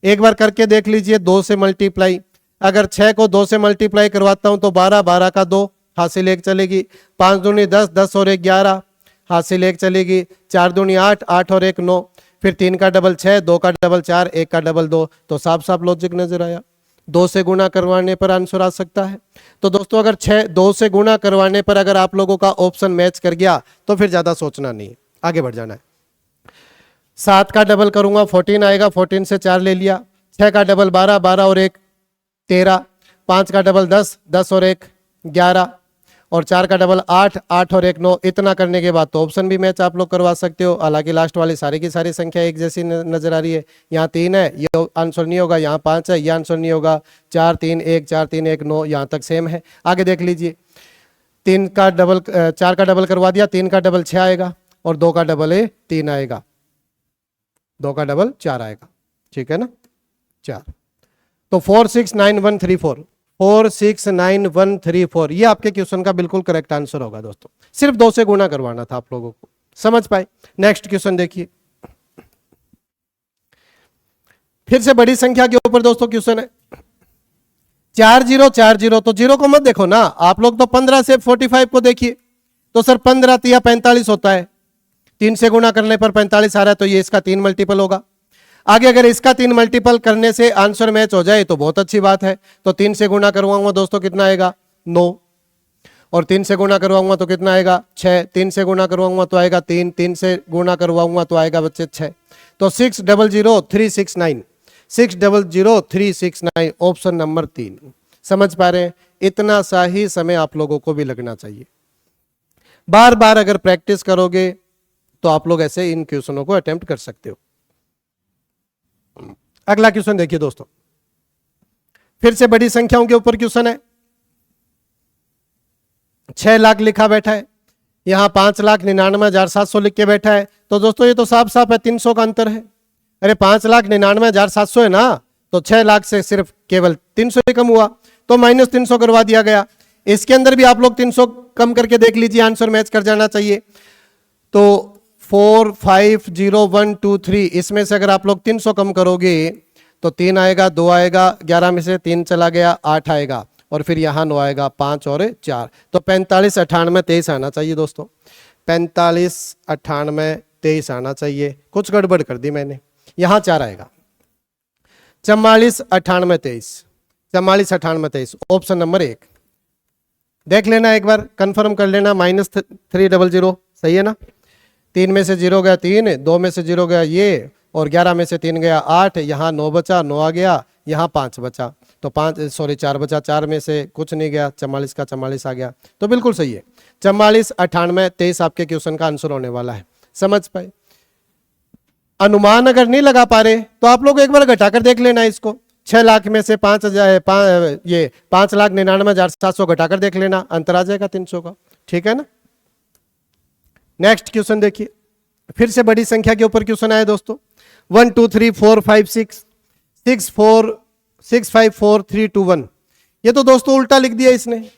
A: एक बार करके देख लीजिए, 2 से मल्टीप्लाई। अगर 6 को 2 से मल्टीप्लाई करवाता हूं तो 12, 12 का 2 हासिल 1 चलेगी, 5 दूनी 10, 10 और 1 11 हासिल 1 चलेगी, 4 दूनी 8, 8 और 1 9, फिर 3 का डबल 6, 2 का डबल 4, 1 का डबल 2। तो साफ साफ लॉजिक नजर आया, 2 से गुणा करवाने पर आंसर आ सकता है। तो दोस्तों अगर 2 से गुणा करवाने पर अगर आप लोगों का ऑप्शन मैच कर गया तो फिर ज्यादा सोचना नहीं, आगे बढ़ जाना है। 7 का डबल करूंगा 14 आएगा, 14 से 4 ले लिया, 6 का डबल 12, 12 और 1 13, 5 का डबल 10, 10 और 1 11, और 4 का डबल 8, 8 और 1 9। इतना करने के बाद तो ऑप्शन भी मैच आप लोग करवा सकते हो। हालांकि लास्ट वाली सारी की सारी संख्या एक जैसी नजर आ रही है, यहाँ 3 है, ये आंसर नहीं होगा, यहाँ 5 है, ये आंसर नहीं होगा, 4 3 1 4 3 1 9 यहाँ तक सेम है। आगे देख लीजिए, 4 का डबल करवा दिया, 3 का डबल 6 आएगा, और 2 का डबल 3 आएगा, 2 का डबल 4 आएगा, ठीक है ना, 4। तो 4 6 9 1 3 4, 4 6 9 1 3 4 ये आपके क्वेश्चन का बिल्कुल करेक्ट आंसर होगा दोस्तों। सिर्फ 2 से गुणा करवाना था आप लोगों को, समझ पाए। नेक्स्ट क्वेश्चन देखिए, फिर से बड़ी संख्या के ऊपर दोस्तों क्वेश्चन है। 4 0 4 0, तो 0 को मत देखो ना आप लोग, तो 15 से 45 को देखिए। तो सर 15 तिया 45 होता है, 3 से गुणा करने पर 45 आ रहा है, तो ये इसका 3 मल्टीपल होगा। आगे अगर इसका 3 मल्टीपल करने से आंसर मैच हो जाए तो बहुत अच्छी बात है। तो 3 से गुणा करवाऊंगा दोस्तों, कितना आएगा 9, और 3 से गुणा करवाऊंगा तो कितना आएगा 6, 3 से गुणा करवाऊंगा तो आएगा 3, 3 से गुणा करवाऊंगा तो आएगा बच्चे 6। तो 6 0 0 3 6 9, 6 0 0 3 6 9, ऑप्शन नंबर 3। समझ पा रहे हैं, इतना सा ही समय आप लोगों को भी लगना चाहिए। बार बार अगर प्रैक्टिस करोगे तो आप लोग ऐसे इन क्वेश्चनों को अटेम्प्ट कर सकते हो। अगला क्वेश्चन देखिए दोस्तों, फिर से बड़ी संख्याओं के ऊपर क्वेश्चन है। 6 लाख लिखा बैठा है, यहां 5,99,700 लिख के बैठा है। तो दोस्तों ये तो साफ साफ है, 300 का अंतर है। अरे 5,99,700 है ना, तो 6 लाख से सिर्फ केवल 300 ही कम हुआ, तो -300 करवा दिया गया। इसके अंदर भी आप लोग 300 कम करके देख लीजिए, आंसर मैच कर जाना चाहिए। तो 4 5 0 1 2 3, इसमें से अगर आप लोग 300 कम करोगे तो 3 आएगा, 2 आएगा, 11 में से 3 चला गया, 8 आएगा, और फिर यहां 9 आएगा, 5 और 4। तो 45 98 23 आना चाहिए दोस्तों, 45 98 23 आना चाहिए। कुछ गड़बड़ कर दी मैंने, यहां 4 आएगा। 44 98 23, 44 98 23, ऑप्शन नंबर 1 देख लेना, एक बार कंफर्म कर लेना। -300 सही है ना, 3 में से 0 गया 3, 2 में से 0 गया ये, और 11 में से 3 गया 8, यहाँ 9 बचा, 9 आ गया, यहाँ 5 बचा, तो 4 बचा, 4 में से कुछ नहीं गया, 44 का 44 आ गया, तो बिल्कुल सही है। 44 98 23 आपके क्वेश्चन का आंसर होने वाला है। समझ पाए। अनुमान अगर नहीं लगा पा रहे तो आप लोग एक बार घटाकर देख लेना इसको। 6 लाख में से 5,99,700 घटाकर देख लेना, अंतर आ जाएगा 300 का, ठीक है ना। नेक्स्ट क्वेश्चन देखिए, फिर से बड़ी संख्या के ऊपर क्वेश्चन आया दोस्तों। 1 2 3 4 5 6 6 4 6 5 4 3 2 1, ये तो दोस्तों उल्टा लिख दिया इसने।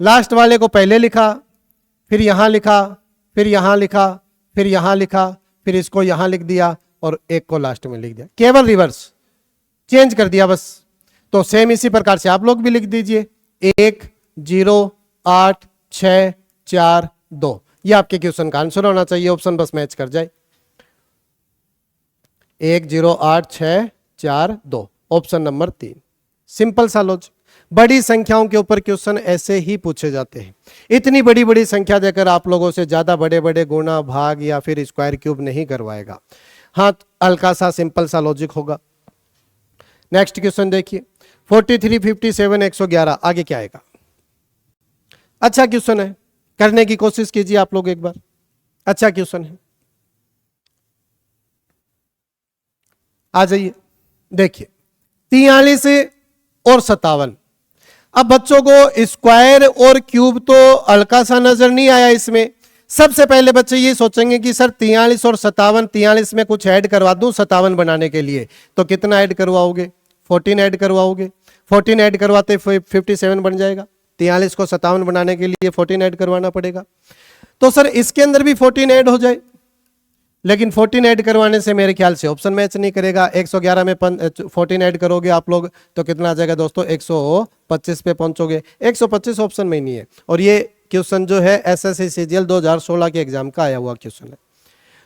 A: लास्ट वाले को पहले लिखा, फिर यहां लिखा, फिर यहां लिखा, फिर यहां लिखा, फिर इसको यहां लिख दिया, और एक को लास्ट में लिख दिया, केवल रिवर्स चेंज कर दिया बस। तो सेम इसी प्रकार से आप लोग भी लिख दीजिए, 1 0 8 6 4 2, ये आपके क्वेश्चन का आंसर होना चाहिए, ऑप्शन बस मैच कर जाए। 1 0 8 6 4 2, ऑप्शन नंबर 3। सिंपल सा लॉजिक। बड़ी संख्याओं के ऊपर क्वेश्चन ऐसे ही पूछे जाते हैं। इतनी बड़ी बड़ी संख्या देकर आप लोगों से ज्यादा बड़े बड़े गुणा भाग या फिर स्क्वायर क्यूब नहीं करवाएगा। हाँ, हल्का सा सिंपल सा लॉजिक होगा। नेक्स्ट क्वेश्चन देखिए, 43 57 111, आगे क्या आएगा। अच्छा क्वेश्चन है, करने की कोशिश कीजिए आप लोग एक बार, अच्छा क्वेश्चन है। आ जाइए, देखिए 43 और 57। अब बच्चों को स्क्वायर और क्यूब तो हल्का सा नजर नहीं आया इसमें। सबसे पहले बच्चे ये सोचेंगे कि सर 43 और 57, 43 में कुछ ऐड करवा दूं 57 बनाने के लिए, तो कितना ऐड करवाओगे? 14 ऐड करवाओगे। 14 ऐड करवाते 57 बन जाएगा। 43 को 57 बनाने के लिए 14 ऐड करवाना पड़ेगा। तो सर इसके अंदर भी 14 ऐड हो जाए, लेकिन 14 ऐड करवाने से मेरे ख्याल से ऑप्शन मैच नहीं करेगा। 111 में 14 ऐड करोगे आप लोग तो कितना आ जाएगा दोस्तों? 125 पे पहुंचोगे। 125 ऑप्शन में नहीं है, और ये क्वेश्चन जो है एसएससी सीजीएल 2016 के एग्जाम का आया हुआ क्वेश्चन है।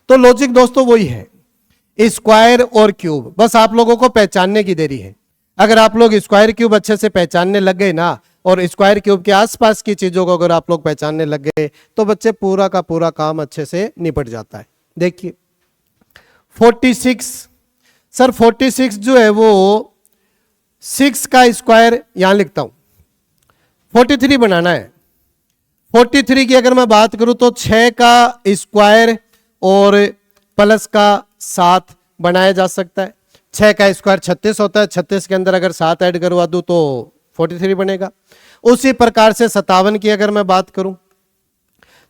A: तो लॉजिक दोस्तों वही है, स्क्वायर और क्यूब, बस आप लोगों को पहचानने की देरी है। अगर आप लोग स्क्वायर क्यूब अच्छे से पहचानने लग गए ना, और स्क्वायर क्यूब के आसपास की चीजों को अगर आप लोग पहचानने लग गए, तो बच्चे पूरा का पूरा काम अच्छे से निपट जाता है। देखिए 46, सर 46 जो है वो 6 का स्क्वायर यहां लिखता हूं, 43 बनाना है। 43 की अगर मैं बात करूं तो 6 का स्क्वायर और प्लस का 7 बनाया जा सकता है। 6 का स्क्वायर 36 होता है, 36 के अंदर अगर 7 ऐड करवा दूं तो 43 बनेगा। उसी प्रकार से 57 की अगर मैं बात करूं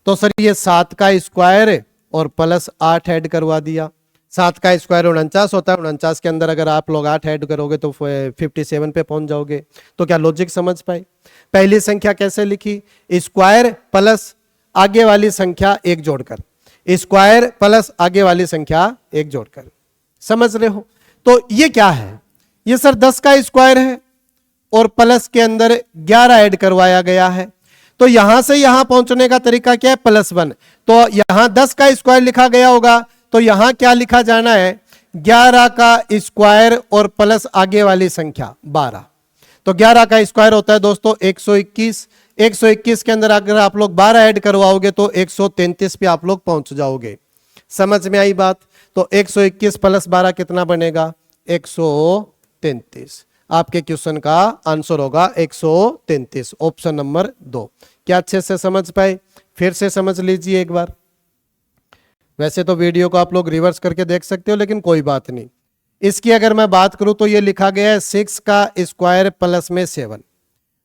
A: तो सर ये 7 का स्क्वायर और प्लस 8 ऐड करवा दिया। 7 का स्क्वायर 49 होता है, 49 के अंदर अगर आप लोग 8 ऐड करोगे तो 57 पे पहुंच जाओगे। तो क्या लॉजिक समझ पाए? पहली संख्या कैसे लिखी? स्क्वायर प्लस आगे वाली संख्या एक जोड़कर, स्क्वायर प्लस आगे वाली संख्या एक जोड़कर, समझ रहे हो? तो ये क्या है? ये सर 10 का स्क्वायर है और प्लस के अंदर 11 ऐड करवाया गया है। तो यहां से यहां पहुंचने का तरीका क्या है? +1। तो यहां 10 का स्क्वायर लिखा गया होगा, तो यहां क्या लिखा जाना है? 11 का स्क्वायर और प्लस आगे वाली संख्या 12। तो 11 का स्क्वायर होता है दोस्तों 121। 121 के अंदर अगर आप लोग 12 ऐड करवाओगे तो 133 पे आप लोग पहुंच जाओगे। समझ में आई बात? तो 121 प्लस 12 कितना बनेगा? 133। आपके क्वेश्चन का आंसर होगा 133, ऑप्शन नंबर 2। क्या अच्छे से समझ पाए? फिर से समझ लीजिए एक बार। वैसे तो वीडियो को आप लोग रिवर्स करके देख सकते हो, लेकिन कोई बात नहीं। इसकी अगर मैं बात करूं तो ये लिखा गया है 6 का स्क्वायर प्लस में 7।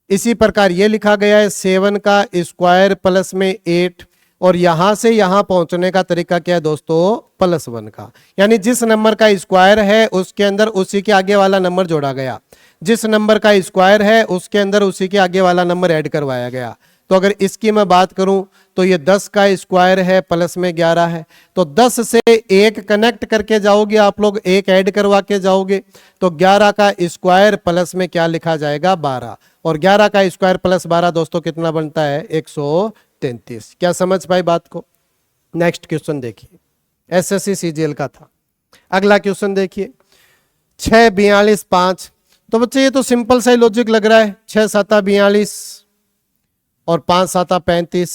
A: इसी प्रकार ये लिखा गया है 7 का स्क्वायर प्लस में 8, और यहां से यहां पहुंचने का तरीका क्या है दोस्तों? +1 का, यानी जिस नंबर का स्क्वायर है उसके अंदर उसी के आगे वाला नंबर जोड़ा गया। जिस नंबर का स्क्वायर है उसके अंदर उसी के आगे वाला नंबर ऐड करवाया गया। तो अगर इसकी मैं बात करूं तो ये 10 का स्क्वायर है प्लस में 11 है, तो 10 से 1 कनेक्ट करके जाओगे आप लोग, 1 ऐड करवा के जाओगे, तो 11 का स्क्वायर प्लस में क्या लिखा जाएगा? 12। और 11 का स्क्वायर प्लस 12 दोस्तों कितना बनता है? 133। क्या समझ पाई बात को? नेक्स्ट क्वेश्चन देखिए, एसएससी सीजीएल का था। अगला क्वेश्चन देखिए, 6 42 5। तो बच्चे ये तो सिंपल सा ही लॉजिक लग रहा है। 6 7 42 और 5 7 35।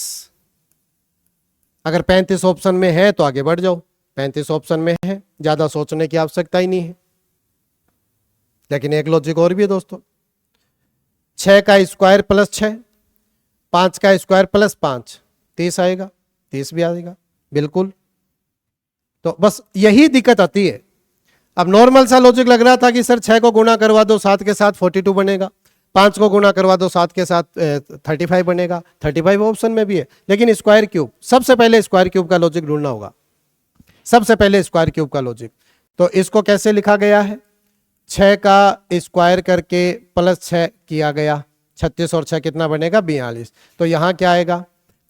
A: अगर 35 ऑप्शन में है तो आगे बढ़ जाओ, 35 ऑप्शन में है, ज्यादा सोचने की आवश्यकता ही नहीं है। लेकिन एक लॉजिक और भी है दोस्तों, 6 का स्क्वायर प्लस 6, 5 का स्क्वायर प्लस 5, 30 आएगा, 30 भी आएगा बिल्कुल। तो बस यही दिक्कत आती है। अब नॉर्मल सा लॉजिक लग रहा था कि सर 6 को गुणा करवा दो 7 के साथ 42 बनेगा, 5 को गुणा करवा दो 7 के साथ 35 बनेगा, 35 ऑप्शन में भी है। लेकिन स्क्वायर क्यूब, सबसे पहले स्क्वायर क्यूब का लॉजिक ढूंढना होगा, सबसे पहले स्क्वायर क्यूब का लॉजिक। तो इसको कैसे लिखा गया है? 6 का स्क्वायर करके प्लस 6 किया गया, 36 और 6 कितना बनेगा? 42। तो यहां क्या आएगा?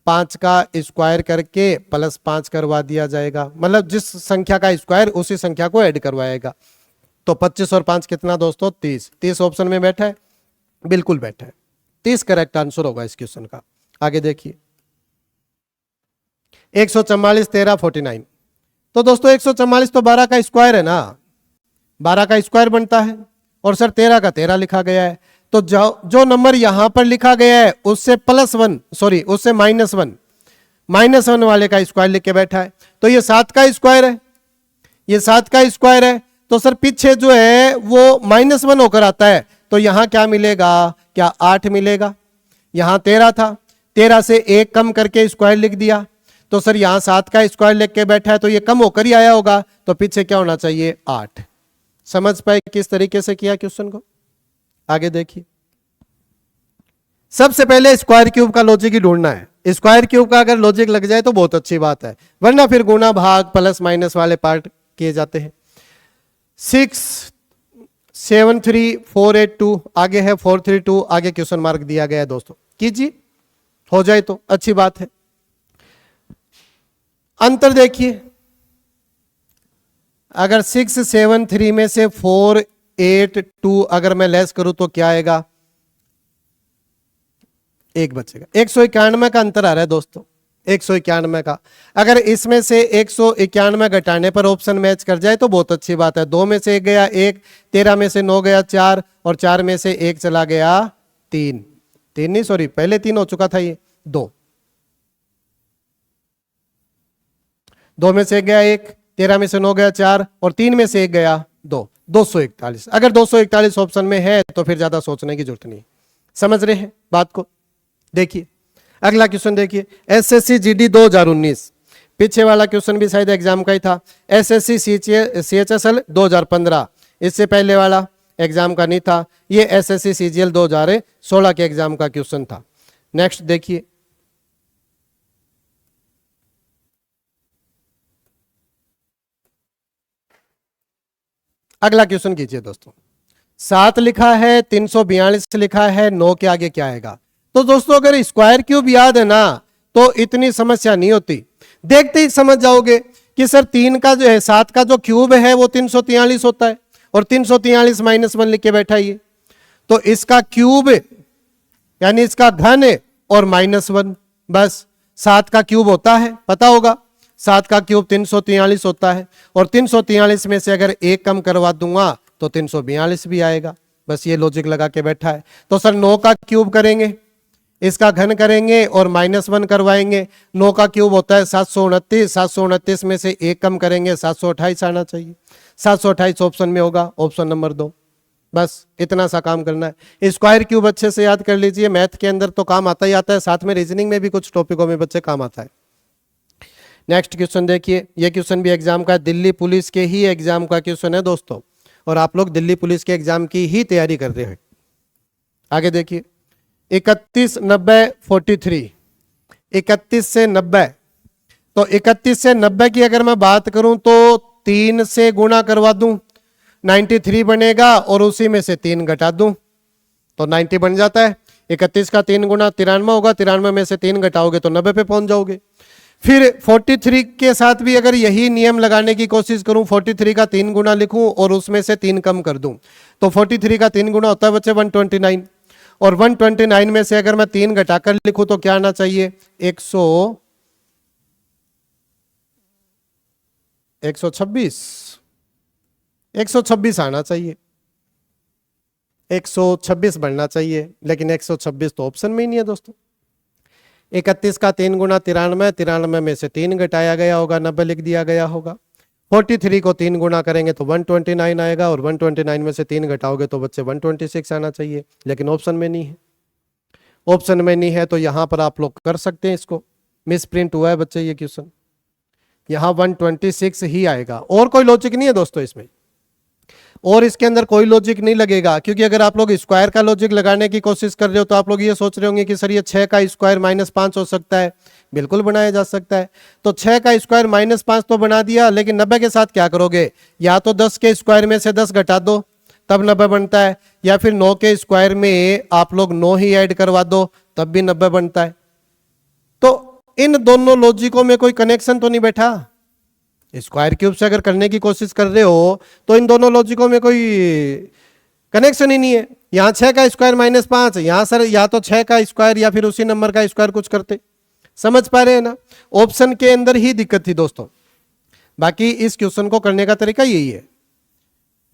A: 5 का स्क्वायर करके प्लस 5 करवा दिया जाएगा, मतलब जिस संख्या का स्क्वायर उसी संख्या को ऐड करवाएगा। तो 25 और 5 कितना दोस्तों? 30। 30 ऑप्शन में बैठा है, बिल्कुल बैठा है। 30 करेक्ट आंसर होगा इस क्वेश्चन का। आगे देखिए, 144 13 49। तो दोस्तों 144 तो 12 का स्क्वायर है ना, 12 का स्क्वायर बनता है, और सर 13 का 13 लिखा गया है। तो जो नंबर यहां पर लिखा गया है उससे उससे -1 वाले का स्क्वायर लिख के बैठा है। तो ये 7 का स्क्वायर है, ये 7 का स्क्वायर है। तो सर पीछे जो है वो -1 होकर आता है, तो यहां क्या मिलेगा? क्या 8 मिलेगा? यहां 13 था, 13 से 1 कम करके स्क्वायर लिख दिया। तो सर यहां 7 का स्क्वायर लिख के बैठा है, तो ये कम होकर ही आया होगा, तो पीछे क्या होना चाहिए? 8। समझ पाए किस तरीके से किया क्वेश्चन को? आगे देखिए, सबसे पहले स्क्वायर क्यूब का लॉजिक ही ढूंढना है। स्क्वायर क्यूब का अगर लॉजिक लग जाए तो बहुत अच्छी बात है, वरना फिर गुना भाग प्लस माइनस वाले पार्ट किए जाते हैं। 673,482 आगे है 432, आगे क्वेश्चन मार्क दिया गया है दोस्तों, कीजिए, हो जाए तो अच्छी बात है। अंतर देखिए, अगर 673 में से 482 अगर मैं लेस करूं तो क्या आएगा? 1 बचेगा। 191 का अंतर आ रहा है दोस्तों, 191 का। अगर इसमें से 191 घटाने पर ऑप्शन मैच कर जाए तो बहुत अच्छी बात है। 2 में से 1 गया 1, 13 में से 9 गया 4, और 4 में से 1 चला गया 3, 3 नहीं सॉरी पहले 3 हो चुका था, ये 2, 2 में से 1 गया 1, 13 में से 9 गया 4, और 3 में से 1 गया 2, 241। अगर 241 ऑप्शन में है तो फिर ज्यादा सोचने की जरूरत नहीं। समझ रहे हैं बात को? देखिए अगला क्वेश्चन देखिए, एसएससी जीडी 2019, पीछे वाला क्वेश्चन भी शायद एग्जाम का ही था। एसएससी सीएचएसएल 2015, इससे पहले वाला एग्जाम का नहीं था, ये एसएससी सीजीएल 2016 के एग्जाम का क्वेश्चन था। नेक्स्ट देखिए, अगला क्वेश्चन कीजिए दोस्तों। 7 लिखा है, 342 लिखा है, 9 के आगे क्या आएगा? तो दोस्तों अगर स्क्वायर क्यूब याद है ना तो इतनी समस्या नहीं होती, देखते ही समझ जाओगे कि सर 3 का जो है 7 का जो क्यूब है वो 343 होता है, और 343 -1 लिख के बैठा ये, तो इसका क्यूब यानी इसका घन और -1, बस 7 का क्यूब होता है, पता होगा 7 का क्यूब 343 होता है, और 343 में से अगर 1 कम करवा दूंगा तो 342 भी आएगा। बस ये लॉजिक लगा के बैठा है। तो सर 9 का क्यूब करेंगे, इसका घन करेंगे और -1 करवाएंगे। 9 का क्यूब होता है 729, 729 में से 1 कम करेंगे 728 आना चाहिए। 728 ऑप्शन में होगा, ऑप्शन नंबर 2। बस इतना सा काम करना है। स्क्वायर क्यूब अच्छे से याद कर लीजिए, मैथ के अंदर तो काम आता ही आता है, साथ में रीजनिंग में भी कुछ टॉपिकों में बच्चे काम आता है। नेक्स्ट क्वेश्चन देखिए, ये क्वेश्चन भी एग्जाम का, दिल्ली पुलिस के ही एग्जाम का क्वेश्चन है दोस्तों, और आप लोग दिल्ली पुलिस के एग्जाम की ही तैयारी कर रहे हैं। आगे देखिए, 31, 90, 43, 31 से 90, तो 31 से 90 की अगर मैं बात करूं तो 3 से गुणा करवा दूं, 93 बनेगा, और उसी में से 3 घटा दूं तो 90 बन जाता है। 31 का 3 गुना 93 होगा, 93 में से 3 घटाओगे तो 90 पे पहुंच जाओगे। फिर 43 के साथ भी अगर यही नियम लगाने की कोशिश करूं, 43 का 3 गुना लिखूं और उसमें से 3 कम कर दूं, तो 43 का 3 गुना होता है बच्चे 129, और 129 में से अगर मैं 3 घटाकर लिखूं तो क्या आना चाहिए? 126 आना चाहिए, 126 बनना चाहिए, लेकिन 126 तो ऑप्शन में ही नहीं है दोस्तों। 31 का 3 गुना 93, 93 में से 3 घटाया गया होगा, 90 लिख दिया गया होगा। 43 को 3 गुना करेंगे तो 129 आएगा, और 129 में से 3 घटाओगे तो बच्चे 126 आना चाहिए, लेकिन ऑप्शन में नहीं है। ऑप्शन में नहीं है तो यहां पर आप लोग कर सकते हैं, इसको मिस प्रिंट हुआ है बच्चे ये क्वेश्चन, यहां 126 ही आएगा, और कोई लॉजिक नहीं है दोस्तों इसमें, और इसके अंदर कोई लॉजिक नहीं लगेगा। क्योंकि अगर आप लोग स्क्वायर का लॉजिक लगाने की कोशिश कर रहे हो तो आप लोग ये सोच रहे होंगे कि सर ये 6 का स्क्वायर -5 हो सकता है, बिल्कुल बनाया जा सकता है। तो 6 का स्क्वायर -5 तो बना दिया, लेकिन 90 के साथ क्या करोगे? या तो 10 के स्क्वायर में से 10 घटा दो तब 90 बनता है, या फिर 9 के स्क्वायर में आप लोग 9 ही ऐड करवा दो तब भी 90 बनता है। तो इन दोनों लॉजिकों में कोई कनेक्शन तो नहीं बैठा। स्क्वायर क्यूब से अगर करने की कोशिश कर रहे हो तो इन दोनों लॉजिकों में कोई कनेक्शन ही नहीं है। यहां 6 का स्क्वायर -5, यहां सर या तो 6 का स्क्वायर या फिर उसी नंबर का स्क्वायर कुछ करते। समझ पा रहे हैं ना? ऑप्शन के अंदर ही दिक्कत थी दोस्तों, बाकी इस क्वेश्चन को करने का तरीका यही है,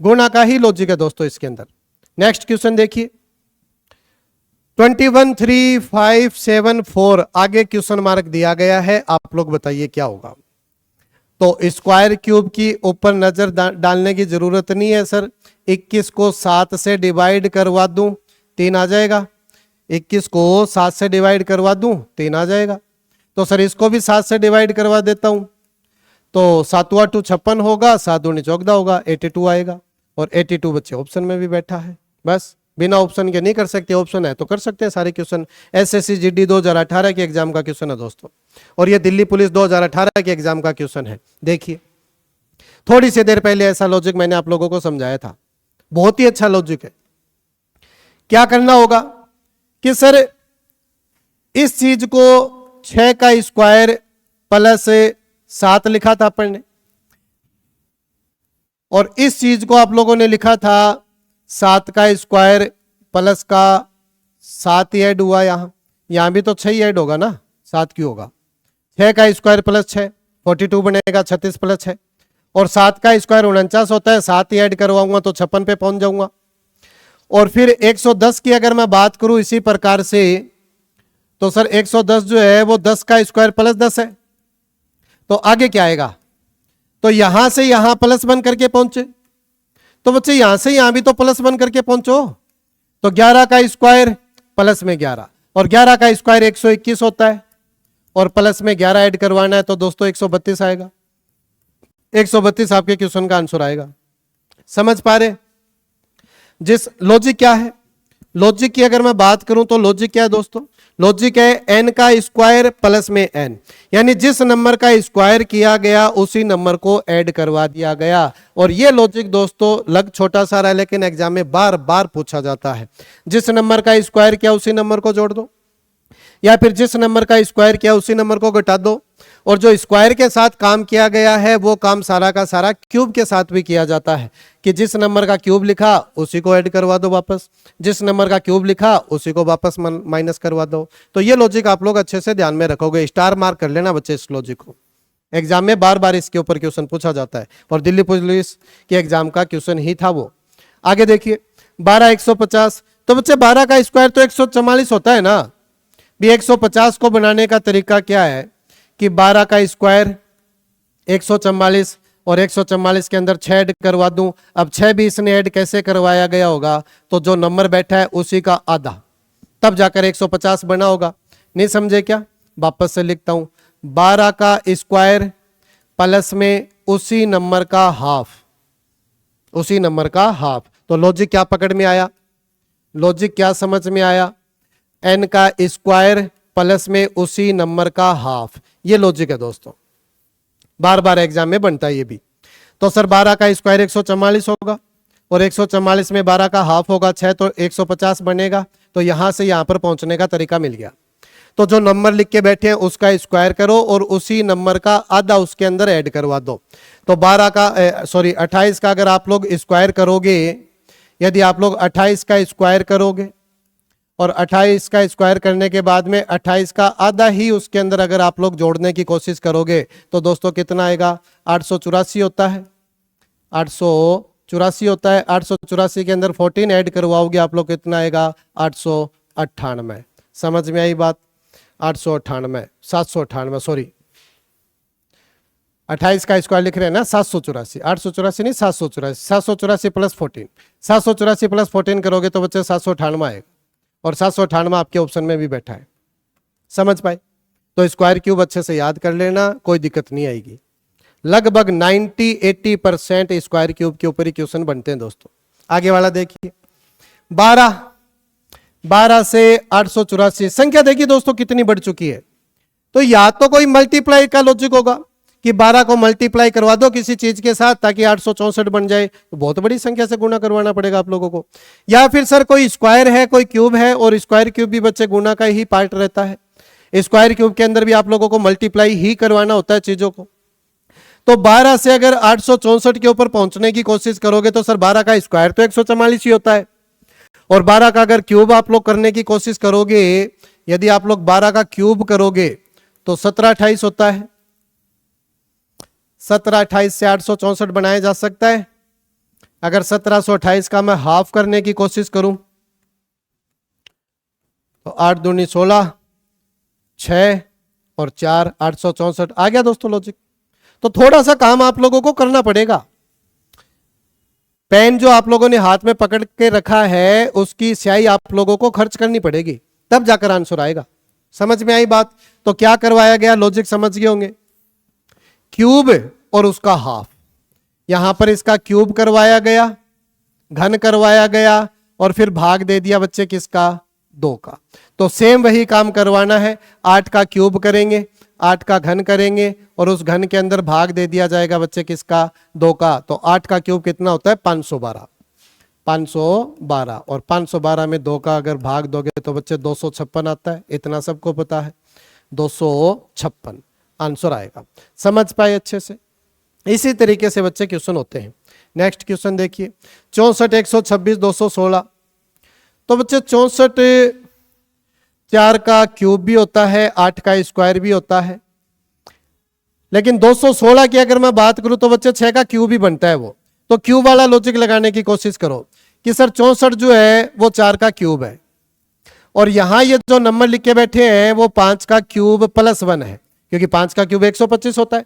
A: गुणा का ही लॉजिक है दोस्तों इसके अंदर। नेक्स्ट क्वेश्चन देखिए, 21,3,5,7,4 आगे क्वेश्चन मार्क दिया गया है, आप लोग बताइए क्या होगा। तो स्क्वायर क्यूब की ऊपर नजर डालने की जरूरत नहीं है सर। 21 को 7 से डिवाइड करवा दूं 3 आ जाएगा, 21 को 7 से डिवाइड करवा दूं 3 आ जाएगा। तो सर इसको भी 7 से डिवाइड करवा देता हूं, तो 7 × 2 56 होगा, 7 × 2 14 होगा, 82 आएगा। और 82 बच्चे ऑप्शन में भी बैठा है। बस बिना ऑप्शन के नहीं कर सकते, ऑप्शन है तो कर सकते हैं सारे क्वेश्चन। एसएससी जीडी 2018 के एग्जाम का क्वेश्चन है दोस्तों, और ये दिल्ली पुलिस 2018 के एग्जाम का क्वेश्चन है। देखिए थोड़ी सी देर पहले ऐसा लॉजिक मैंने आप लोगों को समझाया था, बहुत ही अच्छा लॉजिक है। क्या करना होगा कि सर इस चीज को 6 का स्क्वायर प्लस 7 लिखा था अपन ने, और इस चीज को आप लोगों ने लिखा था 7 का स्क्वायर प्लस का 7 ही ऐड हुआ। यहां भी तो 6 ही ऐड होगा ना, 7 क्यों होगा? 6 का स्क्वायर प्लस 6 42 बनेगा, 36 प्लस 6, और 7 का स्क्वायर 49 होता है, 7 ही ऐड करवाऊंगा तो 56 पे पहुंच जाऊंगा। और फिर 110 की अगर मैं बात करूं इसी प्रकार से, तो सर 110 जो है वो 10 का स्क्वायर प्लस 10 है, तो आगे क्या आएगा? तो यहां से यहां प्लस 1 करके पहुंचे, तो बच्चे यहां से यहां भी तो प्लस 1 करके पहुंचो। तो 11 का स्क्वायर प्लस में 11, और 11 का स्क्वायर 121 होता है, और प्लस में 11 ऐड करवाना है तो दोस्तों 132 आएगा। 132 आपके क्वेश्चन का आंसर आएगा। समझ पा रहे? जिस लॉजिक क्या है, लॉजिक की अगर मैं बात करूं तो लॉजिक क्या है दोस्तों? लॉजिक है n का स्क्वायर प्लस में n, यानी जिस नंबर का स्क्वायर किया गया उसी नंबर को ऐड करवा दिया गया। और ये लॉजिक दोस्तों लग छोटा सा रहा है लेकिन एग्जाम में बार बार पूछा जाता है। जिस नंबर का स्क्वायर किया उसी नंबर को जोड़ दो, या फिर जिस नंबर का स्क्वायर किया उसी नंबर को घटा दो। और जो स्क्वायर के साथ काम किया गया है वो काम सारा का सारा क्यूब के साथ भी किया जाता है, कि जिस नंबर का क्यूब लिखा उसी को ऐड करवा दो वापस, जिस नंबर का क्यूब लिखा उसी को वापस माइनस करवा दो। तो ये लॉजिक आप लोग अच्छे से ध्यान में रखोगे, स्टार मार्क कर लेना बच्चे इस लॉजिक को। एग्जाम में बार बार इसके ऊपर क्वेश्चन पूछा जाता है, और दिल्ली पुलिस के एग्जाम का क्वेश्चन ही था वो। आगे देखिए 12 150, तो बच्चे 12 का स्क्वायर तो 144 होता है ना। भी 150 को बनाने का तरीका क्या है कि 12 का स्क्वायर 144, और 144 के अंदर 6 ऐड करवा दूं। अब 6 भी इसने ऐड कैसे करवाया गया होगा? तो जो नंबर बैठा है उसी का आधा, तब जाकर 150 बना होगा। नहीं समझे क्या? वापस से लिखता हूं, 12 का स्क्वायर प्लस में उसी नंबर का हाफ, उसी नंबर का हाफ। तो लॉजिक क्या पकड़ में आया? लॉजिक क्या समझ में आया? n का स्क्वायर प्लस में उसी नंबर का हाफ, ये लॉजिक है दोस्तों, बार बार एग्जाम में बनता है ये भी। तो सर 12 का स्क्वायर 144 होगा, और 144 में 12 का हाफ होगा 6, तो 150 बनेगा। तो यहां से यहां पर पहुंचने का तरीका मिल गया। तो जो नंबर लिख के बैठे हैं उसका स्क्वायर करो और उसी नंबर का आधा उसके अंदर ऐड करवा दो। तो 28 का अगर आप लोग स्क्वायर करोगे, यदि आप लोग 28 का स्क्वायर करोगे और 28 का स्क्वायर करने के बाद में 28 का आधा ही उसके अंदर अगर आप लोग जोड़ने की कोशिश करोगे तो दोस्तों कितना आएगा? 884 होता है, 884 होता है। 884 के अंदर 14 ऐड करवाओगे आप लोग, कितना आएगा? 898। समझ में आई बात? 898, 798, सॉरी 28 का स्क्वायर लिख रहे हैं ना, 784, 884 नहीं 784, 784 प्लस 14, 784 प्लस 14 करोगे तो बच्चे 798 आएगा, और 798 आपके ऑप्शन में भी बैठा है। समझ पाए? तो स्क्वायर क्यूब अच्छे से याद कर लेना, कोई दिक्कत नहीं आएगी। लगभग 90-80% स्क्वायर क्यूब के ऊपर ही क्वेश्चन बनते हैं दोस्तों। आगे वाला देखिए, 12 से 884 संख्या देखिए दोस्तों कितनी बढ़ चुकी है। तो या तो कोई मल्टीप्लाई का लॉजिक होगा कि 12 को मल्टीप्लाई करवा दो किसी चीज के साथ ताकि 864 बन जाए, तो बहुत बड़ी संख्या से गुणा करवाना पड़ेगा आप लोगों को। या फिर सर कोई स्क्वायर है, कोई क्यूब है, और स्क्वायर क्यूब भी बच्चे गुणा का ही पार्ट रहता है। स्क्वायर क्यूब के अंदर भी आप लोगों को मल्टीप्लाई ही करवाना होता है चीजों को। तो 12 से अगर 864 के ऊपर पहुंचने की कोशिश करोगे तो सर 12 का स्क्वायर तो 144 ही होता है, और 12 का अगर क्यूब आप लोग करने की कोशिश करोगे, यदि आप लोग 12 का क्यूब करोगे तो 1728 होता है। 1728 से 864 बनाया जा सकता है। अगर 1728 का मैं हाफ करने की कोशिश करूं तो 8 दूनी 16, 6 और 4, 864 आ गया दोस्तों लॉजिक। तो थोड़ा सा काम आप लोगों को करना पड़ेगा। पेन जो आप लोगों ने हाथ में पकड़ के रखा है उसकी स्याही आप लोगों को खर्च करनी पड़ेगी, तब जाकर आंसर आएगा। समझ में आई बात? तो क्या करवाया गया, लॉजिक समझ गए होंगे। क्यूब और उसका हाफ, यहां पर इसका क्यूब करवाया गया घन करवाया गया और फिर भाग दे दिया बच्चे किसका, 2 का। तो सेम वही काम करवाना है, 8 का क्यूब करेंगे, 8 का घन करेंगे और उस घन के अंदर भाग दे दिया जाएगा बच्चे किसका, 2 का। तो 8 का क्यूब कितना होता है, 512। 512 और 512 में 2 का अगर भाग दोगे तो बच्चे 256 आता है, इतना सबको पता है, 256 आंसर आएगा। समझ पाए अच्छे से। इसी तरीके से बच्चे क्वेश्चन होते हैं। नेक्स्ट क्वेश्चन देखिए, 64 126 216। तो बच्चे 64 4 का क्यूब भी होता है, 8 का स्क्वायर भी होता है, लेकिन 216 की अगर मैं बात करूं तो बच्चे 6 का क्यूब ही बनता है वो। तो क्यूब वाला लॉजिक लगाने की कोशिश करो कि सर 64 जो है वो 4 का क्यूब है और यहां ये जो नंबर लिख के बैठे हैं वो 5 का क्यूब प्लस 1 है, क्योंकि 5 का क्यूब 125 होता है।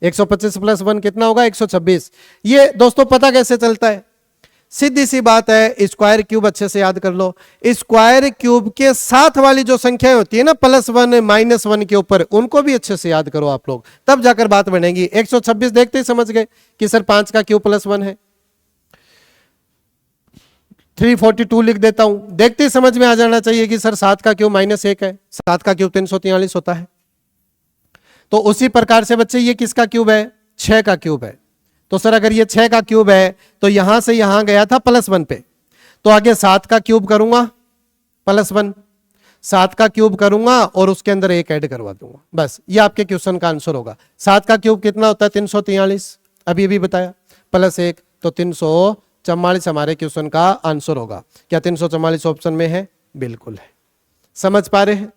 A: 125 प्लस 1 कितना होगा, 126। ये दोस्तों पता कैसे चलता है, सीधी सी बात है, स्क्वायर क्यूब अच्छे से याद कर लो। स्क्वायर क्यूब के साथ वाली जो संख्याएं होती है ना, +1 -1 के ऊपर, उनको भी अच्छे से याद करो आप लोग, तब जाकर बात बनेगी। 126 देखते ही समझ गए कि सर 5 का क्यूब +1 है। 342 लिख देता हूं, देखते ही समझ में आ जाना चाहिए कि सर 7 का क्यूब -1 है, 7 का क्यूब 343 होता है। तो उसी प्रकार से बच्चे ये किसका क्यूब है, 6 का क्यूब है। तो सर अगर ये 6 का क्यूब है तो यहां से यहां गया था +1 पे, तो आगे 7 का क्यूब करूंगा +1, 7 का क्यूब करूंगा और उसके अंदर 1 ऐड करवा दूंगा, बस ये आपके क्वेश्चन का आंसर होगा। 7 का क्यूब कितना होता है, 343, अभी भी बताया, +1 तो 344 हमारे क्वेश्चन का आंसर होगा। क्या 344 ऑप्शन में है, बिल्कुल है। समझ पा रहे हैं।